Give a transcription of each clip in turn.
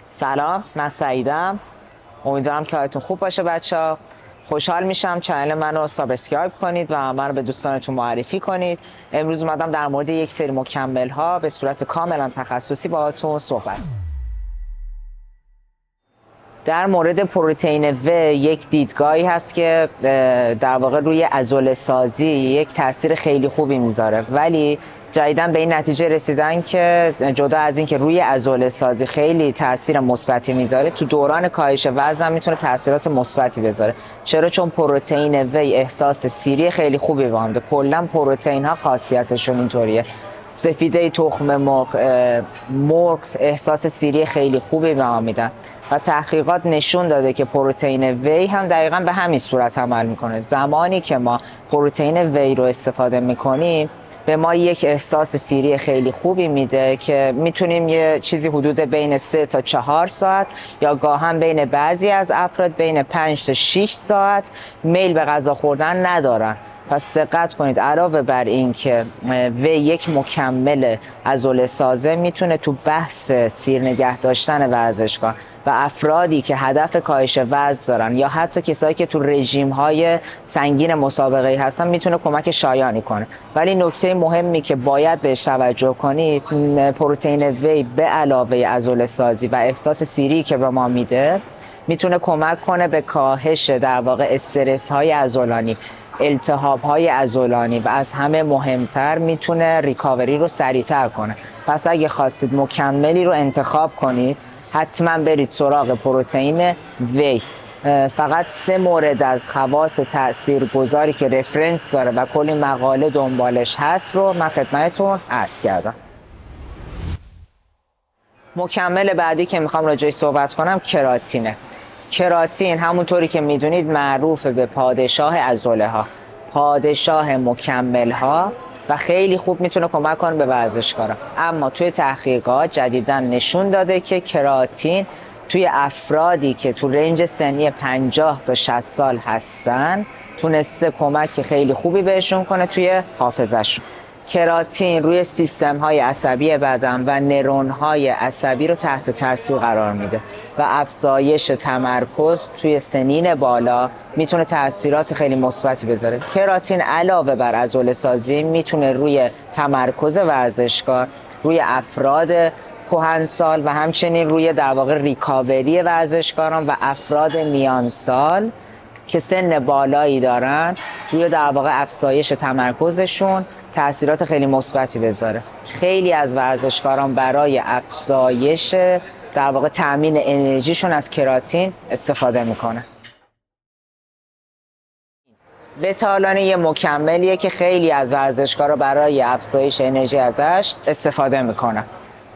سلام، من سعیدم. امیدوارم که حالتون خوب باشه بچه‌ها. خوشحال میشم چنل منو سابسکرایب کنید و من رو به دوستانتون معرفی کنید. امروز اومدم در مورد یک سری مکمل ها به صورت کاملا تخصصی باهاتون صحبت. در مورد پروتئین و یک دیدگاهی هست که در واقع روی عضله سازی یک تاثیر خیلی خوبی میذاره، ولی جدیداً به این نتیجه رسیدن که جدا از این که روی عضله سازی خیلی تاثیر مثبتی میذاره، تو دوران کاهش وزن میتونه تاثیرات مثبتی بذاره. چرا؟ چون پروتئین و احساس سیری خیلی خوبی به ما میده. کلا پروتئین ها خاصیتشون اینطوریه. سفیده تخم مرغ احساس سیری خیلی خوبی به ما میدن و تحقیقات نشون داده که پروتئین وی هم دقیقاً به همین صورت عمل میکنه. زمانی که ما پروتئین وی رو استفاده میکنیم به ما یک احساس سیری خیلی خوبی میده که میتونیم یه چیزی حدود بین 3 تا 4 ساعت یا گاهن بین بعضی از افراد بین 5 تا 6 ساعت میل به غذا خوردن ندارن. پس دقت کنید، علاوه بر این که وی یک مکمل عضله سازه، میتونه تو بحث سیر نگه داشتن ورزشکار و افرادی که هدف کاهش وزن دارن یا حتی کسایی که تو رژیم های سنگین مسابقه‌ای هستن میتونه کمک شایانی کنه. ولی نکته مهمی که باید بهش توجه کنید، پروتئین وی به علاوه عضله سازی و احساس سیری که به ما میده میتونه کمک کنه به کاهش در واقع استرس های عضلانی، التهاب های عضلانی و از همه مهمتر میتونه ریکاوری رو سریعتر کنه. پس اگه خواستید مکملی رو انتخاب کنید، حتما برید سراغ پروتئین وی. فقط 3 مورد از خواص تاثیرگذاری که رفرنس داره و کلی مقاله دنبالش هست رو من خدمتتون عرض کردم. مکمل بعدی که میخوام راجعش صحبت کنم کراتینه. کراتین همونطوری که میدونید معروف به پادشاه عضله ها، پادشاه مکمل ها و خیلی خوب میتونه کمک کنه به ورزشکارا. اما توی تحقیقات جدیداً نشون داده که کراتین توی افرادی که تو رنج سنی 50 تا 60 سال هستن تونسته کمک خیلی خوبی بهشون کنه توی حافظه‌شون. کراتین روی سیستم های عصبی بدن و نرون های عصبی رو تحت تاثیر قرار میده و افزایش تمرکز توی سنین بالا میتونه تاثیرات خیلی مثبتی بذاره. کراتین علاوه بر عضله سازی میتونه روی تمرکز ورزشکار، روی افراد کهنسال و همچنین روی در واقع ریکاوری ورزشکاران و افراد میان سال که سن بالایی دارن، روی در واقع افزایش تمرکزشون تاثیرات خیلی مثبتی بذاره. خیلی از ورزشکاران برای افزایش در واقع تامین انرژیشون از کراتین استفاده میکنه. بتالانی یه مکملیه که خیلی از ورزشکارا برای افزایش انرژی ازش استفاده میکنن،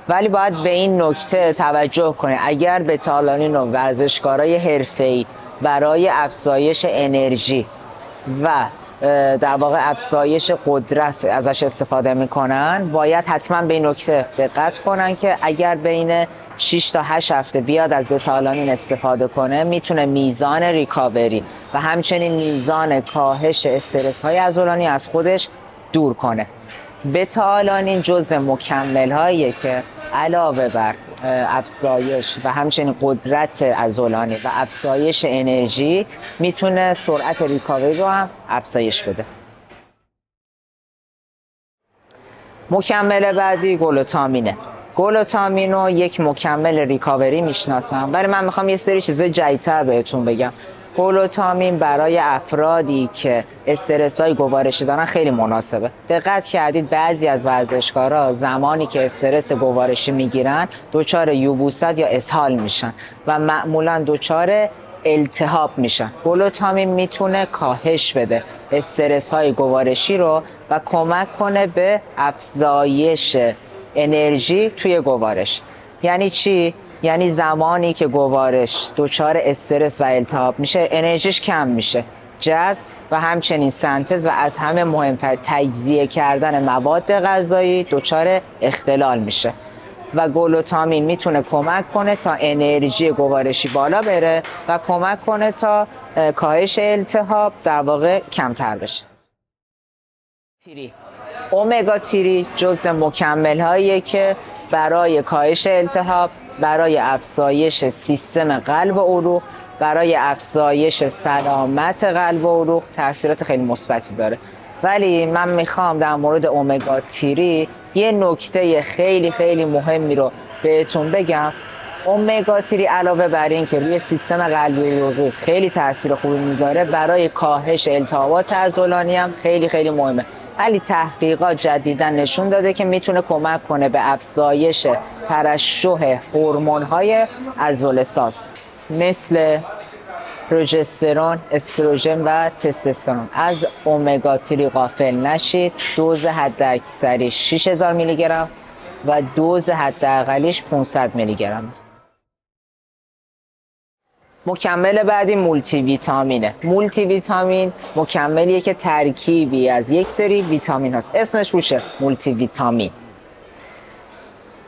ولی باید به این نکته توجه کنید: اگر بتالانین رو ورزشکارای حرفه‌ای برای افزایش انرژی و در واقع افزایش قدرت ازش استفاده میکنن، باید حتما به این نکته دقت کنن که اگر بین 6 تا 8 هفته بیاد از بتالانین استفاده کنه، میتونه میزان ریکاوری و همچنین میزان کاهش استرس های عضلانی از خودش دور کنه. بتالانین جزو مکمل هاییه که علاوه بر افزایش و همچنین قدرت عضلانی و افزایش انرژی میتونه سرعت ریکاوری رو هم افزایش بده. مکمل بعدی گلوتامینه. گلوتامین رو یک مکمل ریکاوری میشناسم، ولی من میخوام یه سری چیزای جدیدتر بهتون بگم. گلوتامین برای افرادی که استرس‌های گوارشی دارن خیلی مناسبه. دقت کردید بعضی از ورزشکارا زمانی که استرس گوارشی میگیرن دچار یبوست یا اسهال میشن و معمولا دچار التهاب میشن. گلوتامین میتونه کاهش بده استرس‌های گوارشی رو و کمک کنه به افزایش انرژی توی گوارش. یعنی چی؟ یعنی زمانی که گوارش دچار استرس و التهاب میشه، انرژیش کم میشه، جذب و همچنین سنتز و از همه مهمتر تجزیه کردن مواد غذایی دچار اختلال میشه و گلوتامین میتونه کمک کنه تا انرژی گوارشی بالا بره و کمک کنه تا کاهش التهاب در واقع کمتر بشه. اومگا 3 جزو مکمل هاییه که برای کاهش التهاب، برای افزایش سیستم قلب و عروق، برای افزایش سلامت قلب و عروق تاثیرات خیلی مثبتی داره. ولی من میخوام در مورد امگا 3 یه نکته خیلی خیلی مهمی رو بهتون بگم. امگا 3 علاوه بر این که روی سیستم قلبی و عروق خیلی تاثیر خوبی میذاره، برای کاهش التهابات عضلانی هم خیلی خیلی مهمه. ولی تحقیقات جدیداً نشون داده که میتونه کمک کنه به افزایش ترشح هورمون‌های عضله‌ساز مثل پروژسترون، استروژن و تستوسترون. از امگا 3 غافل نشید. دوز حداکثری 6000 میلی گرم و دوز حداقلیش 500 میلی گرم. مکمل بعدی مولتی ویتامینه. مولتی ویتامین مکملیه که ترکیبی از یک سری ویتامین هست. اسمش روشه، مولتی ویتامین.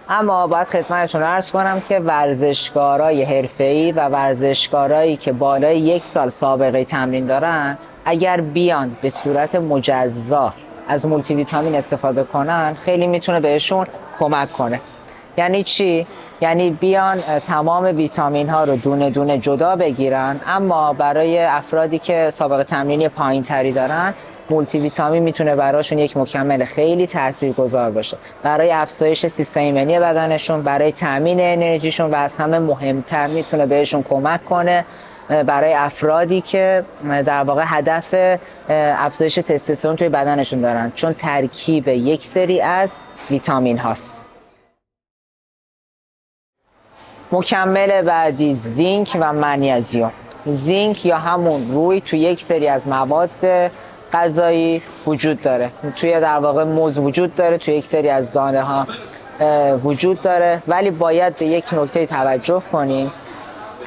اما باید خدمتتون عرض کنم که ورزشکارای حرفه‌ای و ورزشکارایی که بالای 1 سال سابقه تمرین دارن، اگر بیان به صورت مجزا از مولتی ویتامین استفاده کنن، خیلی میتونه بهشون کمک کنه. یعنی چی؟ یعنی بیان تمام ویتامین ها رو دونه دونه جدا بگیرن، اما برای افرادی که سابقه تمرینی پایین تری دارن، مولتی ویتامین میتونه براشون یک مکمل خیلی تاثیرگذار باشه برای افزایش سیستم ایمنی بدنشون، برای تامین انرژیشون و از همه مهمتر میتونه بهشون کمک کنه برای افرادی که در واقع هدف افزایش تستوسترون توی بدنشون دارن، چون ترکیب یک سری از ویتامین هاست. مکمل بعدی زینک و منیزیم. زینک یا همون روی توی یک سری از مواد غذایی وجود داره، توی در واقع موز وجود داره، توی یک سری از دانه ها وجود داره. ولی باید به یک نکته توجه کنیم.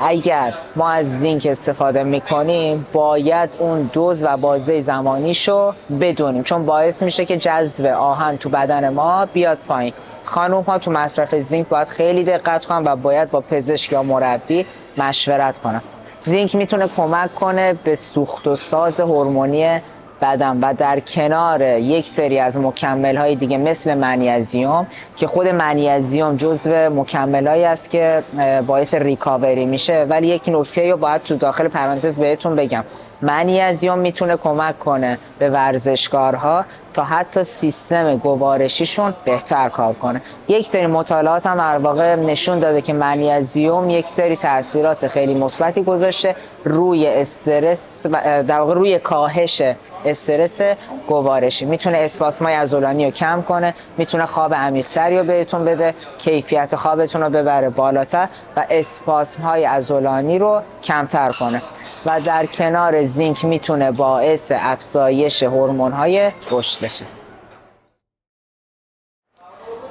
اگر ما از زینک استفاده میکنیم باید اون دوز و بازه زمانیشو بدونیم، چون باعث میشه که جذب آهن تو بدن ما بیاد پایین. خانوم ها تو مصرف زینک باید خیلی دقت کنن و باید با پزشک یا مربی مشورت کنن. زینک میتونه کمک کنه به سوخت و ساز هورمونی بدن و در کنار یک سری از مکمل‌های دیگه مثل منیزیم، که خود منیزیم جزو مکمل‌هایی است که باعث ریکاوری میشه. ولی یک نکته رو باید تو داخل پرانتز بهتون بگم. منیزیم میتونه کمک کنه به ورزشکارها تا حتی سیستم گوارشیشون بهتر کار کنه. یک سری مطالعات هم در واقع نشون داده که منیزیم یک سری تاثیرات خیلی مثبتی گذاشته روی استرس و در واقع روی کاهش استرس گوارشی. میتونه اسپاسمای عضلانی رو کم کنه، میتونه خواب عمیق‌تری رو بهتون بده، کیفیت خوابتون رو ببره بالاتر و اسپاسم‌های عضلانی رو کمتر کنه. و در کنار زینک میتونه باعث افزایش هورمون‌های رشد بشه.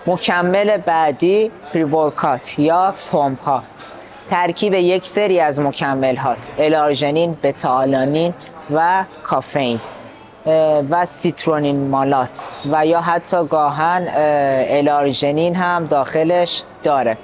مکمل بعدی پریورکات یا پمپ ها. ترکیب یک سری از مکمل هاست: الارژنین، بتا-آلانین و کافئین و سیترونین مالات و یا حتی گاهن الارژنین هم داخلش داره.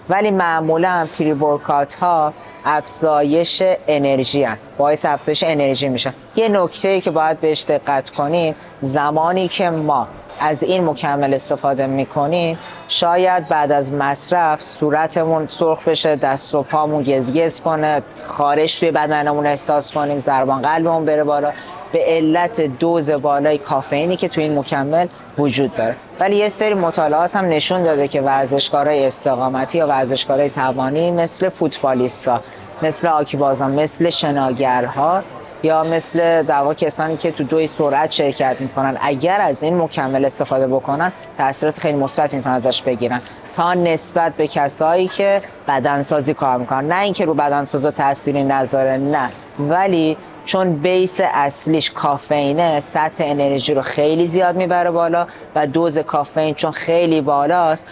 ولی معمولا پریورکات ها افزایش انرژی هست، باعث افزایش انرژی میشه. یه نکته که باید بهش دقت کنیم، زمانی که ما از این مکمل استفاده میکنیم شاید بعد از مصرف صورتمون سرخ بشه، دست و پامون گزگز کنه، خارش توی بدنمون احساس کنیم، ضربان قلبمون بره بالا، به علت دوز بالای کافئینی که توی این مکمل وجود داره. ولی یه سری مطالعات هم نشون داده که ورزشکارای استقامتی یا ورزشکارای توانی مثل فوتبالیستا، مثل آکیبازان، مثل شناگرها یا مثل در واقع کسانی که تو دوی سرعت شرکت میکنن، اگر از این مکمل استفاده بکنن تاثیرات خیلی مثبت میتونن ازش بگیرن تا نسبت به کسایی که بدنسازی کار میکنن. نه اینکه رو بدنسازا تأثیری نذاره، نه، ولی چون بیس اصلیش کافئینه سطح انرژی رو خیلی زیاد میبره بالا و دوز کافئین چون خیلی بالاست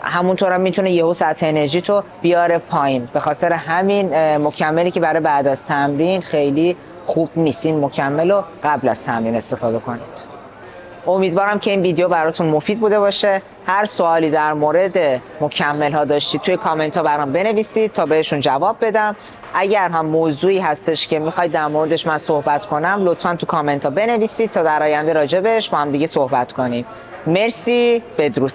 همونطور هم میتونه یهو سطح انرژی تو بیاره پایین. به خاطر همین مکملی که برای بعد از تمرین خیلی خوب نیست. این مکمل رو قبل از تمرین استفاده کنید. امیدوارم که این ویدیو براتون مفید بوده باشه. هر سوالی در مورد مکمل ها داشتید توی کامنت ها برام بنویسید تا بهشون جواب بدم. اگر هم موضوعی هستش که میخواید در موردش من صحبت کنم لطفا تو کامنت ها بنویسید تا در آینده راجع بهش با هم دیگه صحبت کنیم. مرسی، بدرود.